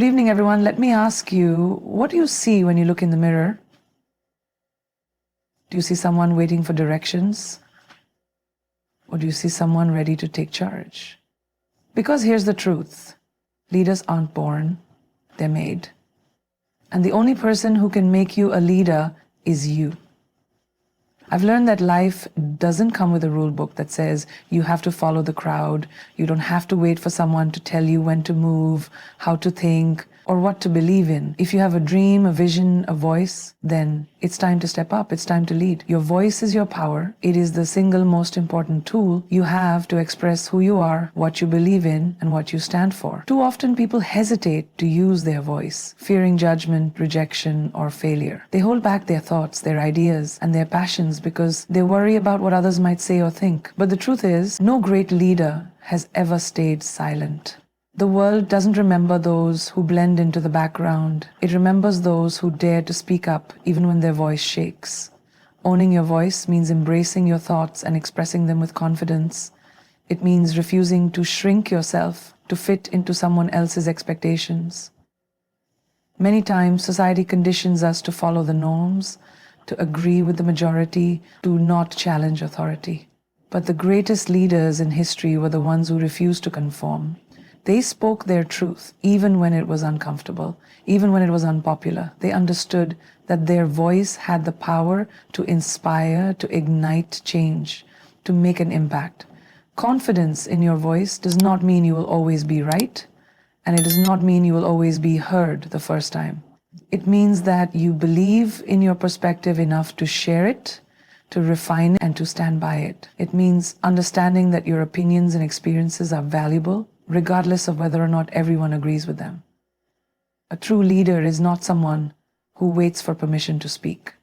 Good evening, everyone. Let me ask you, what do you see when you look in the mirror? Do you see someone waiting for directions? Or do you see someone ready to take charge? Because here's the truth. Leaders aren't born, they're made. And the only person who can make you a leader is you. I've learned that life doesn't come with a rule book that says you have to follow the crowd, you don't have to wait for someone to tell you when to move, how to think, or what to believe in. If you have a dream, a vision, a voice, then it's time to step up, it's time to lead. Your voice is your power. It is the single most important tool you have to express who you are, what you believe in, and what you stand for. Too often people hesitate to use their voice, fearing judgment, rejection, or failure. They hold back their thoughts, their ideas, and their passions because they worry about what others might say or think. But the truth is, no great leader has ever stayed silent. The world doesn't remember those who blend into the background. It remembers those who dare to speak up even when their voice shakes. Owning your voice means embracing your thoughts and expressing them with confidence. It means refusing to shrink yourself to fit into someone else's expectations. Many times, society conditions us to follow the norms, to agree with the majority, to not challenge authority. But the greatest leaders in history were the ones who refused to conform. They spoke their truth, even when it was uncomfortable, even when it was unpopular. They understood that their voice had the power to inspire, to ignite change, to make an impact. Confidence in your voice does not mean you will always be right, and it does not mean you will always be heard the first time. It means that you believe in your perspective enough to share it, to refine it, and to stand by it. It means understanding that your opinions and experiences are valuable, regardless of whether or not everyone agrees with them. A true leader is not someone who waits for permission to speak.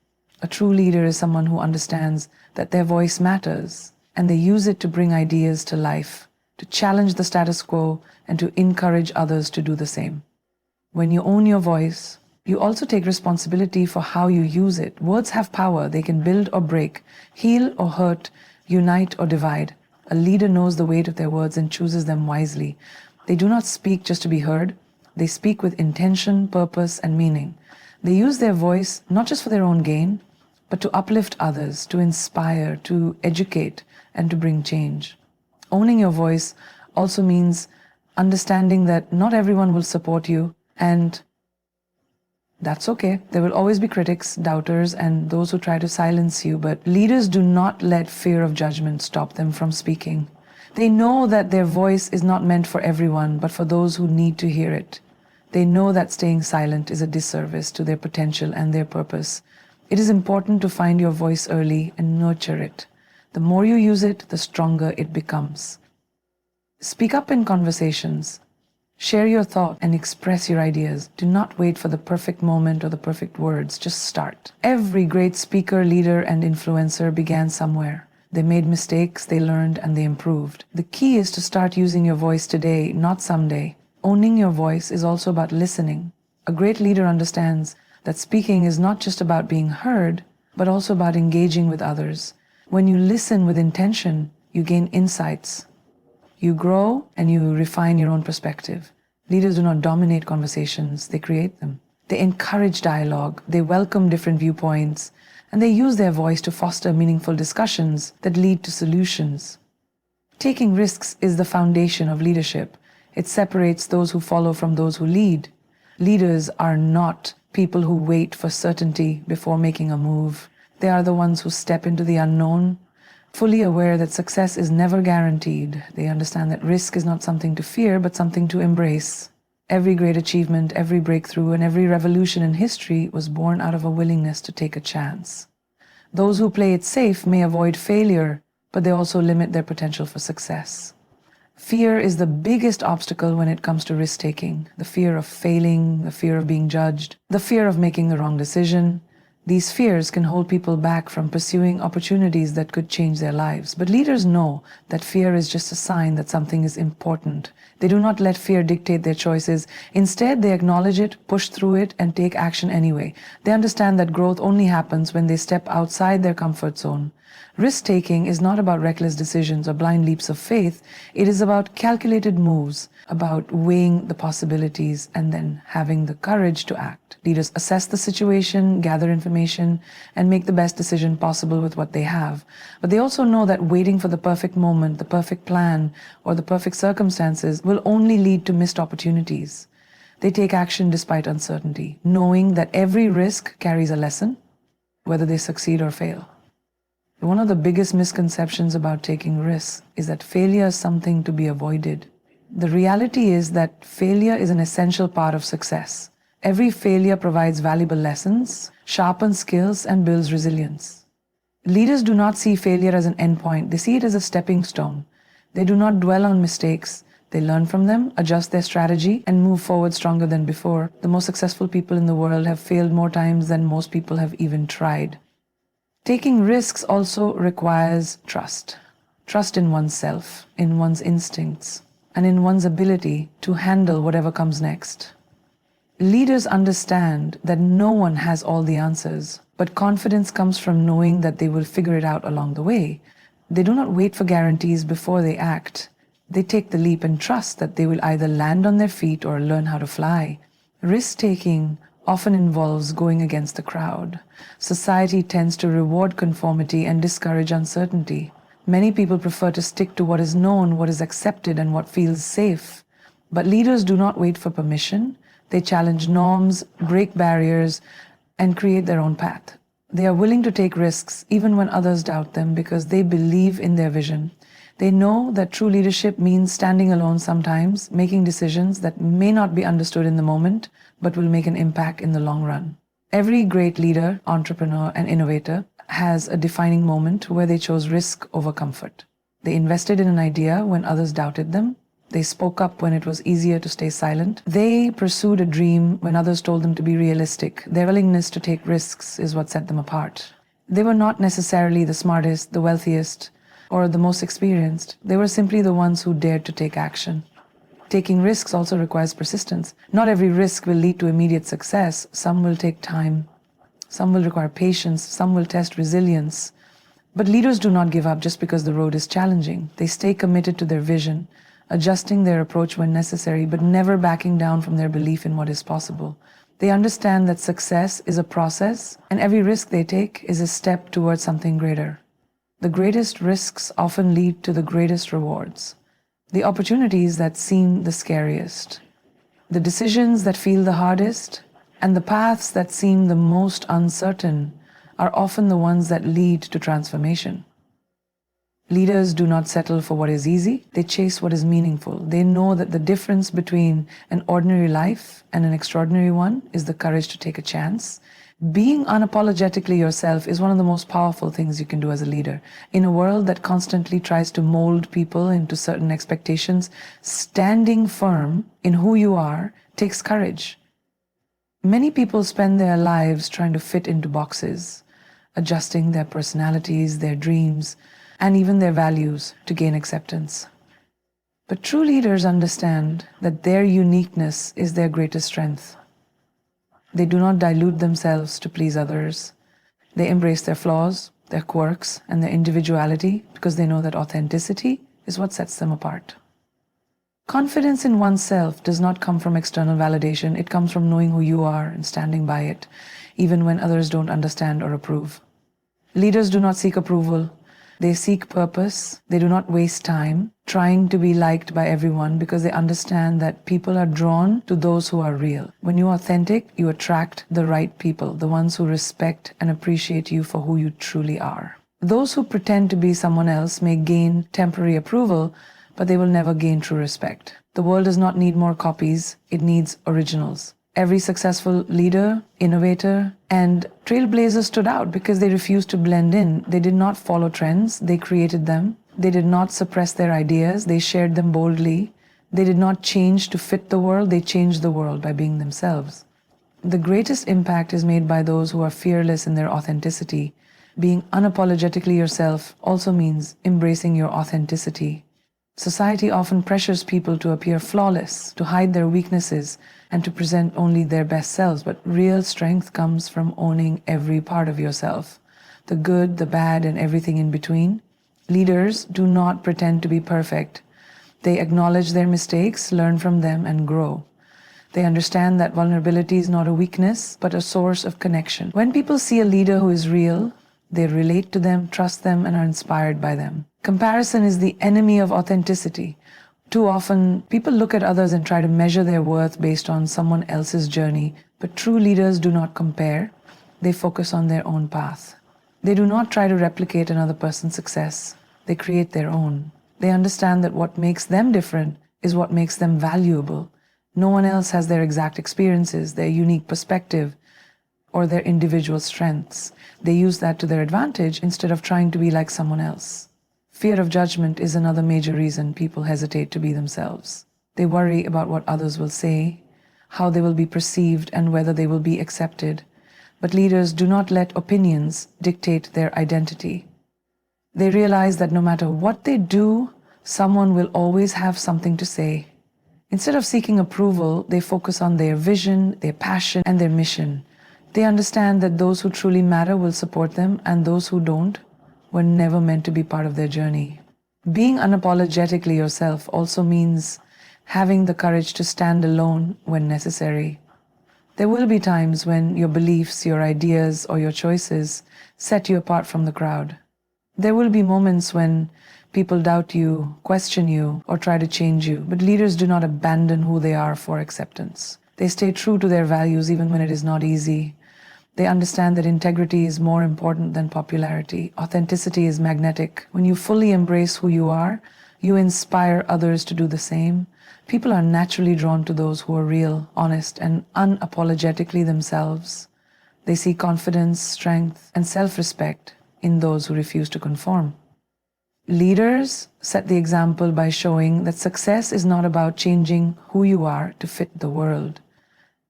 A true leader is someone who understands that their voice matters, and they use it to bring ideas to life, to challenge the status quo, and to encourage others to do the same. When you own your voice, you also take responsibility for how you use it. Words have power. They can build or break, heal or hurt, unite or divide. A leader knows the weight of their words and chooses them wisely. They do not speak just to be heard. They speak with intention, purpose, and meaning. They use their voice not just for their own gain, but to uplift others, to inspire, to educate, and to bring change. Owning your voice also means understanding that not everyone will support you, and that's okay. There will always be critics, doubters, and those who try to silence you, but leaders do not let fear of judgment stop them from speaking. They know that their voice is not meant for everyone, but for those who need to hear it. They know that staying silent is a disservice to their potential and their purpose. It is important to find your voice early and nurture it. The more you use it, the stronger it becomes. Speak up in conversations. Share your thought and express your ideas. Do not wait for the perfect moment or the perfect words. Just start. Every great speaker, leader, and influencer began somewhere. They made mistakes, they learned, and they improved. The key is to start using your voice today, not someday. Owning your voice is also about listening. A great leader understands that speaking is not just about being heard, but also about engaging with others. When you listen with intention, you gain insights. You grow and you refine your own perspective. Leaders do not dominate conversations, they create them. They encourage dialogue, they welcome different viewpoints, and they use their voice to foster meaningful discussions that lead to solutions. Taking risks is the foundation of leadership. It separates those who follow from those who lead. Leaders are not people who wait for certainty before making a move. They are the ones who step into the unknown, fully aware that success is never guaranteed. They understand that risk is not something to fear, but something to embrace. Every great achievement, every breakthrough, and every revolution in history was born out of a willingness to take a chance. Those who play it safe may avoid failure, but they also limit their potential for success. Fear is the biggest obstacle when it comes to risk-taking. The fear of failing, the fear of being judged, the fear of making the wrong decision. These fears can hold people back from pursuing opportunities that could change their lives. But leaders know that fear is just a sign that something is important. They do not let fear dictate their choices. Instead, they acknowledge it, push through it, and take action anyway. They understand that growth only happens when they step outside their comfort zone. Risk-taking is not about reckless decisions or blind leaps of faith. It is about calculated moves, about weighing the possibilities and then having the courage to act. Leaders assess the situation, gather information, and make the best decision possible with what they have. But they also know that waiting for the perfect moment, the perfect plan, or the perfect circumstances will only lead to missed opportunities. They take action despite uncertainty, knowing that every risk carries a lesson, whether they succeed or fail. One of the biggest misconceptions about taking risks is that failure is something to be avoided. The reality is that failure is an essential part of success. Every failure provides valuable lessons, sharpens skills, and builds resilience. Leaders do not see failure as an endpoint. They see it as a stepping stone. They do not dwell on mistakes. They learn from them, adjust their strategy, and move forward stronger than before. The most successful people in the world have failed more times than most people have even tried. Taking risks also requires trust. Trust in oneself, in one's instincts, and in one's ability to handle whatever comes next. Leaders understand that no one has all the answers, but confidence comes from knowing that they will figure it out along the way. They do not wait for guarantees before they act. They take the leap and trust that they will either land on their feet or learn how to fly. Risk-taking often involves going against the crowd. Society tends to reward conformity and discourage uncertainty. Many people prefer to stick to what is known, what is accepted, and what feels safe. But leaders do not wait for permission. They challenge norms, break barriers, and create their own path. They are willing to take risks even when others doubt them because they believe in their vision. They know that true leadership means standing alone sometimes, making decisions that may not be understood in the moment, but will make an impact in the long run. Every great leader, entrepreneur, and innovator has a defining moment where they chose risk over comfort. They invested in an idea when others doubted them. They spoke up when it was easier to stay silent. They pursued a dream when others told them to be realistic. Their willingness to take risks is what set them apart. They were not necessarily the smartest, the wealthiest, or the most experienced. They were simply the ones who dared to take action. Taking risks also requires persistence. Not every risk will lead to immediate success. Some will take time. Some will require patience. Some will test resilience. But leaders do not give up just because the road is challenging. They stay committed to their vision, adjusting their approach when necessary, but never backing down from their belief in what is possible. They understand that success is a process, and every risk they take is a step towards something greater. The greatest risks often lead to the greatest rewards. The opportunities that seem the scariest, the decisions that feel the hardest, and the paths that seem the most uncertain are often the ones that lead to transformation. Leaders do not settle for what is easy. They chase what is meaningful. They know that the difference between an ordinary life and an extraordinary one is the courage to take a chance. Being unapologetically yourself is one of the most powerful things you can do as a leader. In a world that constantly tries to mold people into certain expectations, standing firm in who you are takes courage. Many people spend their lives trying to fit into boxes, adjusting their personalities, their dreams, and even their values to gain acceptance. But true leaders understand that their uniqueness is their greatest strength. They do not dilute themselves to please others. They embrace their flaws, their quirks, and their individuality because they know that authenticity is what sets them apart. Confidence in oneself does not come from external validation. It comes from knowing who you are and standing by it, even when others don't understand or approve. Leaders do not seek approval. They seek purpose. They do not waste time trying to be liked by everyone because they understand that people are drawn to those who are real. When you're authentic, you attract the right people, the ones who respect and appreciate you for who you truly are. Those who pretend to be someone else may gain temporary approval, but they will never gain true respect. The world does not need more copies. It needs originals. Every successful leader, innovator, and trailblazer stood out because they refused to blend in. They did not follow trends. They created them. They did not suppress their ideas. They shared them boldly. They did not change to fit the world. They changed the world by being themselves. The greatest impact is made by those who are fearless in their authenticity. Being unapologetically yourself also means embracing your authenticity. Society often pressures people to appear flawless, to hide their weaknesses, and to present only their best selves, but real strength comes from owning every part of yourself. the good, the bad, and everything in between. Leaders do not pretend to be perfect. They acknowledge their mistakes, learn from them, and grow. They understand that vulnerability is not a weakness, but a source of connection. When people see a leader who is real, they relate to them, trust them, and are inspired by them. Comparison is the enemy of authenticity. Too often, people look at others and try to measure their worth based on someone else's journey, but true leaders do not compare. They focus on their own path. They do not try to replicate another person's success. They create their own. They understand that what makes them different is what makes them valuable. No one else has their exact experiences, their unique perspective, or their individual strengths. They use that to their advantage instead of trying to be like someone else. Fear of judgment is another major reason people hesitate to be themselves. They worry about what others will say, how they will be perceived, and whether they will be accepted. But leaders do not let opinions dictate their identity. They realize that no matter what they do, someone will always have something to say. Instead of seeking approval, they focus on their vision, their passion, and their mission. They understand that those who truly matter will support them, and those who don't were never meant to be part of their journey. Being unapologetically yourself also means having the courage to stand alone when necessary. There will be times when your beliefs, your ideas, or your choices set you apart from the crowd. There will be moments when people doubt you, question you, or try to change you, but leaders do not abandon who they are for acceptance. They stay true to their values even when it is not easy. They understand that integrity is more important than popularity. Authenticity is magnetic. When you fully embrace who you are, you inspire others to do the same. People are naturally drawn to those who are real, honest, and unapologetically themselves. They see confidence, strength, and self-respect in those who refuse to conform. Leaders set the example by showing that success is not about changing who you are to fit the world.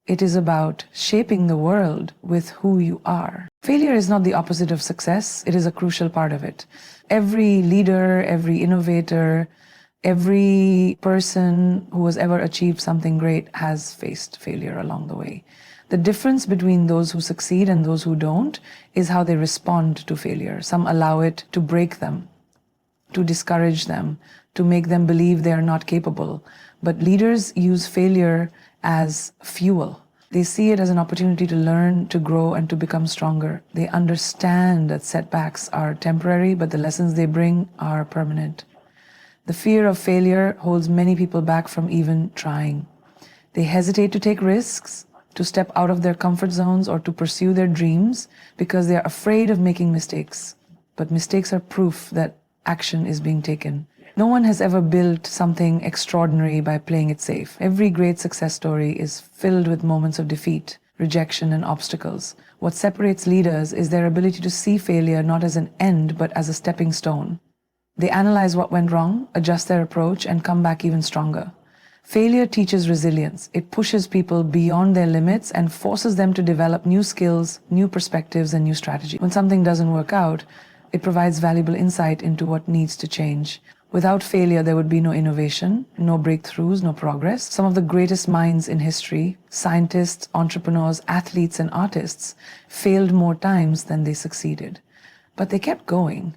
It is about shaping the world with who you are. Failure is not the opposite of success. It is a crucial part of it. Every leader, every innovator, every person who has ever achieved something great has faced failure along the way. The difference between those who succeed and those who don't is how they respond to failure. Some allow it to break them, to discourage them, to make them believe they are not capable. But leaders use failure as fuel. They see it as an opportunity to learn, to grow, and to become stronger. They understand that setbacks are temporary, but the lessons they bring are permanent. The fear of failure holds many people back from even trying. They hesitate to take risks, to step out of their comfort zones, or to pursue their dreams because they are afraid of making mistakes. But mistakes are proof that action is being taken. No one has ever built something extraordinary by playing it safe. Every great success story is filled with moments of defeat, rejection, and obstacles. What separates leaders is their ability to see failure not as an end, but as a stepping stone. They analyze what went wrong, adjust their approach, and come back even stronger. Failure teaches resilience. It pushes people beyond their limits and forces them to develop new skills, new perspectives, and new strategies. When something doesn't work out, it provides valuable insight into what needs to change. Without failure, there would be no innovation, no breakthroughs, no progress. Some of the greatest minds in history, scientists, entrepreneurs, athletes, and artists, failed more times than they succeeded. But they kept going.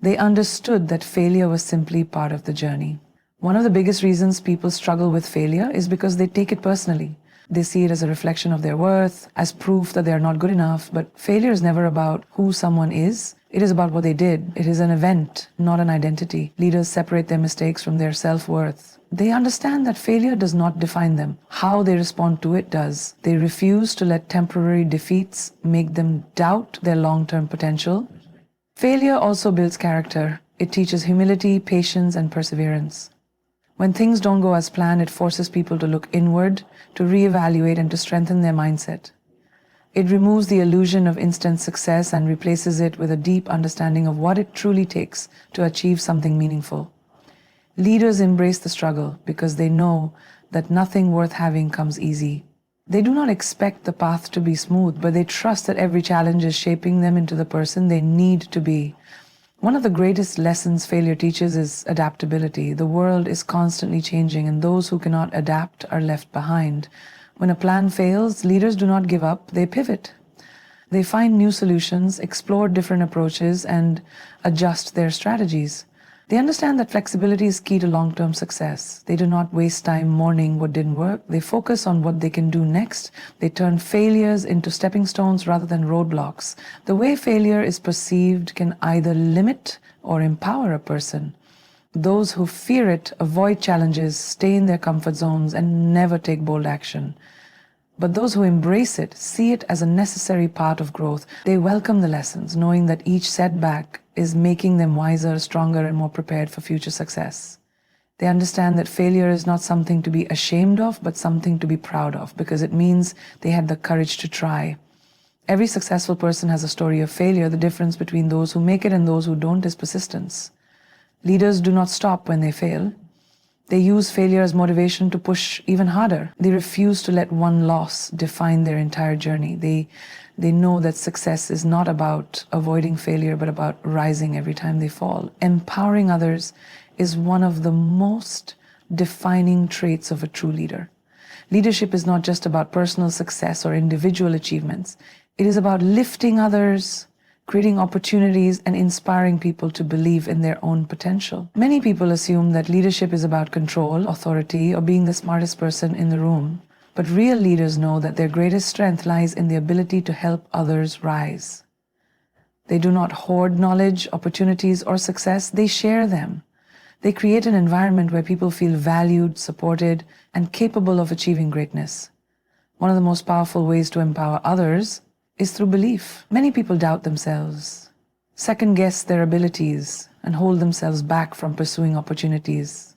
They understood that failure was simply part of the journey. One of the biggest reasons people struggle with failure is because they take it personally. They see it as a reflection of their worth, as proof that they are not good enough. But failure is never about who someone is. It is about what they did. It is an event, not an identity. Leaders separate their mistakes from their self-worth. They understand that failure does not define them. How they respond to it does. They refuse to let temporary defeats make them doubt their long-term potential. Failure also builds character. It teaches humility, patience, and perseverance. When things don't go as planned, it forces people to look inward, to reevaluate, and to strengthen their mindset. It removes the illusion of instant success and replaces it with a deep understanding of what it truly takes to achieve something meaningful. Leaders embrace the struggle because they know that nothing worth having comes easy. They do not expect the path to be smooth, but they trust that every challenge is shaping them into the person they need to be. One of the greatest lessons failure teaches is adaptability. The world is constantly changing, and those who cannot adapt are left behind. When a plan fails, leaders do not give up, they pivot. They find new solutions, explore different approaches, and adjust their strategies. They understand that flexibility is key to long-term success. They do not waste time mourning what didn't work. They focus on what they can do next. They turn failures into stepping stones rather than roadblocks. The way failure is perceived can either limit or empower a person. Those who fear it avoid challenges, stay in their comfort zones, and never take bold action. But those who embrace it see it as a necessary part of growth. They welcome the lessons, knowing that each setback is making them wiser, stronger, and more prepared for future success. They understand that failure is not something to be ashamed of, but something to be proud of, because it means they had the courage to try. Every successful person has a story of failure. The difference between those who make it and those who don't is persistence. Leaders do not stop when they fail. They use failure as motivation to push even harder. They refuse to let one loss define their entire journey. They know that success is not about avoiding failure, but about rising every time they fall. Empowering others is one of the most defining traits of a true leader. Leadership is not just about personal success or individual achievements. It is about lifting others, creating opportunities, and inspiring people to believe in their own potential. Many people assume that leadership is about control, authority, or being the smartest person in the room. But real leaders know that their greatest strength lies in the ability to help others rise. They do not hoard knowledge, opportunities, or success. They share them. They create an environment where people feel valued, supported, and capable of achieving greatness. One of the most powerful ways to empower others is through belief. Many people doubt themselves, second-guess their abilities, and hold themselves back from pursuing opportunities.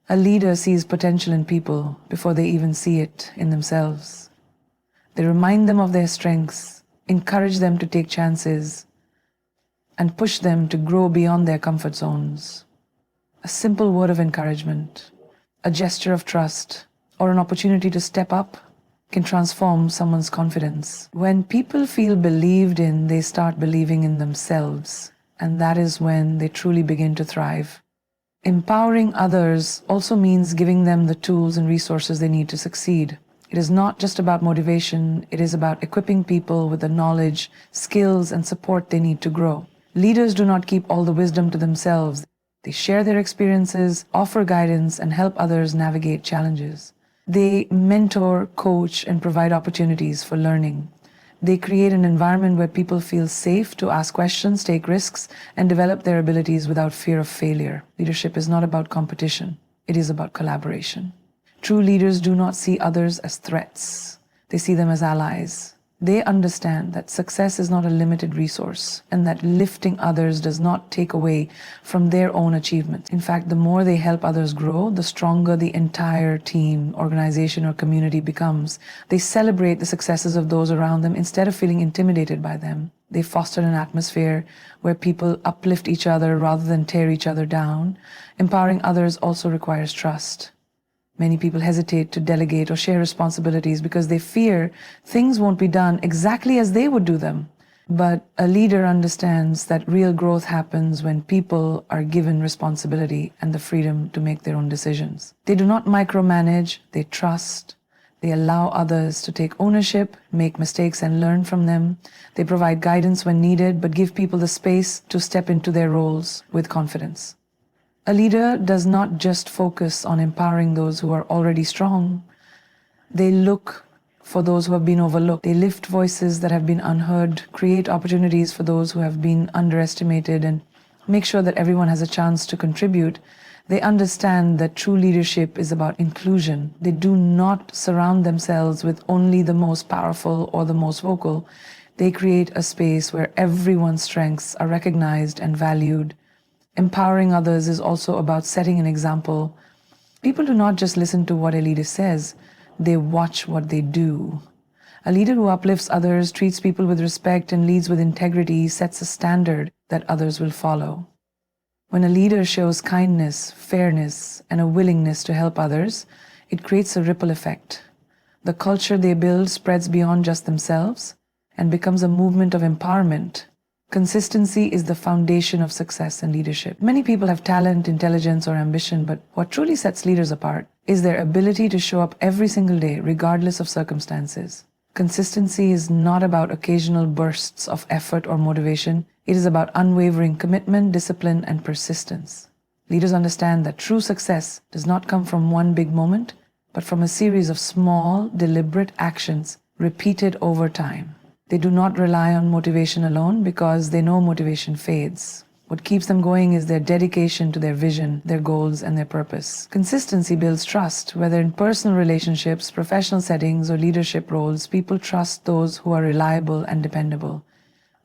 A leader sees potential in people before they even see it in themselves. They remind them of their strengths, encourage them to take chances, and push them to grow beyond their comfort zones. A simple word of encouragement, a gesture of trust, or an opportunity to step up can transform someone's confidence. When people feel believed in, they start believing in themselves, and that is when they truly begin to thrive. Empowering others also means giving them the tools and resources they need to succeed. It is not just about motivation, it is about equipping people with the knowledge, skills, and support they need to grow. Leaders do not keep all the wisdom to themselves. They share their experiences, offer guidance, and help others navigate challenges. They mentor, coach, and provide opportunities for learning. They create an environment where people feel safe to ask questions, take risks, and develop their abilities without fear of failure. Leadership is not about competition. It is about collaboration. True leaders do not see others as threats. They see them as allies. They understand that success is not a limited resource and that lifting others does not take away from their own achievements. In fact, the more they help others grow, the stronger the entire team, organization, or community becomes. They celebrate the successes of those around them instead of feeling intimidated by them. They foster an atmosphere where people uplift each other rather than tear each other down. Empowering others also requires trust. Many people hesitate to delegate or share responsibilities because they fear things won't be done exactly as they would do them. But a leader understands that real growth happens when people are given responsibility and the freedom to make their own decisions. They do not micromanage, they trust. They allow others to take ownership, make mistakes, and learn from them. They provide guidance when needed, but give people the space to step into their roles with confidence. A leader does not just focus on empowering those who are already strong. They look for those who have been overlooked. They lift voices that have been unheard, create opportunities for those who have been underestimated, and make sure that everyone has a chance to contribute. They understand that true leadership is about inclusion. They do not surround themselves with only the most powerful or the most vocal. They create a space where everyone's strengths are recognized and valued. Empowering others is also about setting an example. People do not just listen to what a leader says, they watch what they do. A leader who uplifts others, treats people with respect, and leads with integrity sets a standard that others will follow. When a leader shows kindness, fairness, and a willingness to help others, it creates a ripple effect. The culture they build spreads beyond just themselves and becomes a movement of empowerment. Consistency is the foundation of success and leadership. Many people have talent, intelligence, or ambition, but what truly sets leaders apart is their ability to show up every single day, regardless of circumstances. Consistency is not about occasional bursts of effort or motivation. It is about unwavering commitment, discipline, and persistence. Leaders understand that true success does not come from one big moment, but from a series of small, deliberate actions repeated over time. They do not rely on motivation alone because they know motivation fades. What keeps them going is their dedication to their vision, their goals, and their purpose. Consistency builds trust. Whether in personal relationships, professional settings, or leadership roles, people trust those who are reliable and dependable.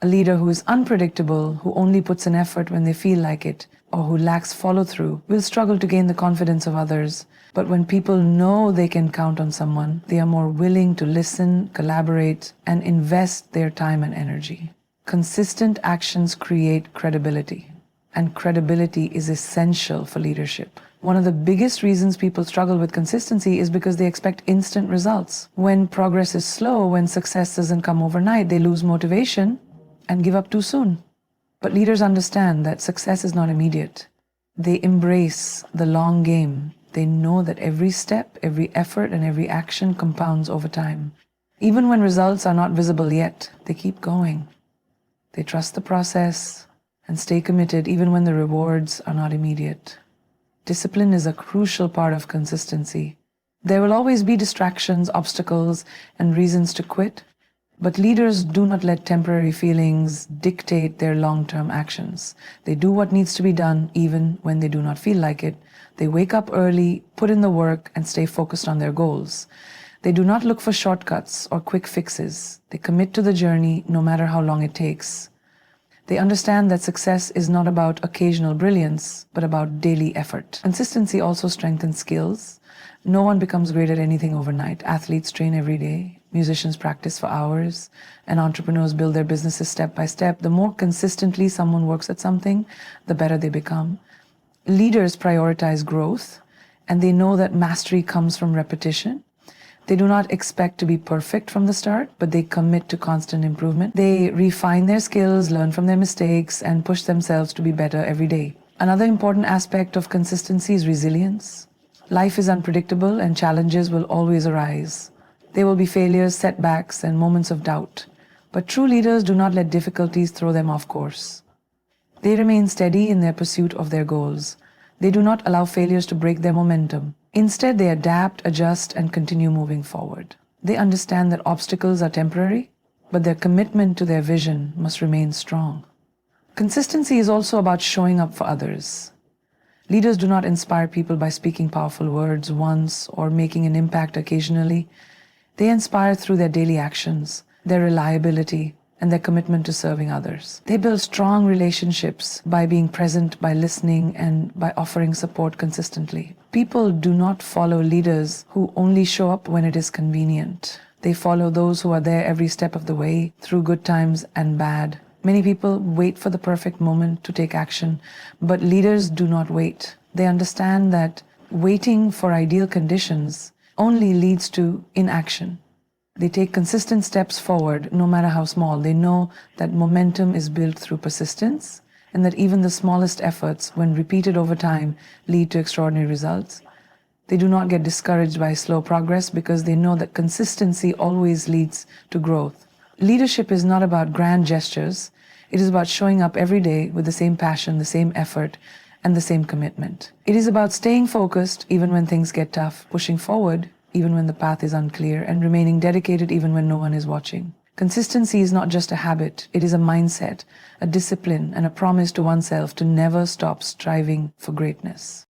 A leader who is unpredictable, who only puts in effort when they feel like it, or who lacks follow-through, will struggle to gain the confidence of others. But when people know they can count on someone, they are more willing to listen, collaborate, and invest their time and energy. Consistent actions create credibility, and credibility is essential for leadership. One of the biggest reasons people struggle with consistency is because they expect instant results. When progress is slow, when success doesn't come overnight, they lose motivation and give up too soon. But leaders understand that success is not immediate. They embrace the long game. They know that every step, every effort, and every action compounds over time. Even when results are not visible yet, they keep going. They trust the process and stay committed even when the rewards are not immediate. Discipline is a crucial part of consistency. There will always be distractions, obstacles, and reasons to quit, but leaders do not let temporary feelings dictate their long-term actions. They do what needs to be done even when they do not feel like it. They wake up early, put in the work, and stay focused on their goals. They do not look for shortcuts or quick fixes. They commit to the journey no matter how long it takes. They understand that success is not about occasional brilliance, but about daily effort. Consistency also strengthens skills. No one becomes great at anything overnight. Athletes train every day, musicians practice for hours, and entrepreneurs build their businesses step by step. The more consistently someone works at something, the better they become. Leaders prioritize growth, and they know that mastery comes from repetition. They do not expect to be perfect from the start, but they commit to constant improvement. They refine their skills, learn from their mistakes, and push themselves to be better every day. Another important aspect of consistency is resilience. Life is unpredictable and challenges will always arise. There will be failures, setbacks, and moments of doubt. But true leaders do not let difficulties throw them off course. They remain steady in their pursuit of their goals. They do not allow failures to break their momentum. Instead, they adapt, adjust, and continue moving forward. They understand that obstacles are temporary, but their commitment to their vision must remain strong. Consistency is also about showing up for others. Leaders do not inspire people by speaking powerful words once or making an impact occasionally. They inspire through their daily actions, their reliability, and their commitment to serving others. They build strong relationships by being present, by listening, and by offering support consistently. People do not follow leaders who only show up when it is convenient. They follow those who are there every step of the way, through good times and bad. Many people wait for the perfect moment to take action, but leaders do not wait. They understand that waiting for ideal conditions only leads to inaction. They take consistent steps forward, no matter how small. They know that momentum is built through persistence, and that even the smallest efforts, when repeated over time, lead to extraordinary results. They do not get discouraged by slow progress because they know that consistency always leads to growth. Leadership is not about grand gestures. It is about showing up every day with the same passion, the same effort, and the same commitment. It is about staying focused even when things get tough, pushing forward even when the path is unclear, and remaining dedicated even when no one is watching. Consistency is not just a habit, it is a mindset, a discipline, and a promise to oneself to never stop striving for greatness.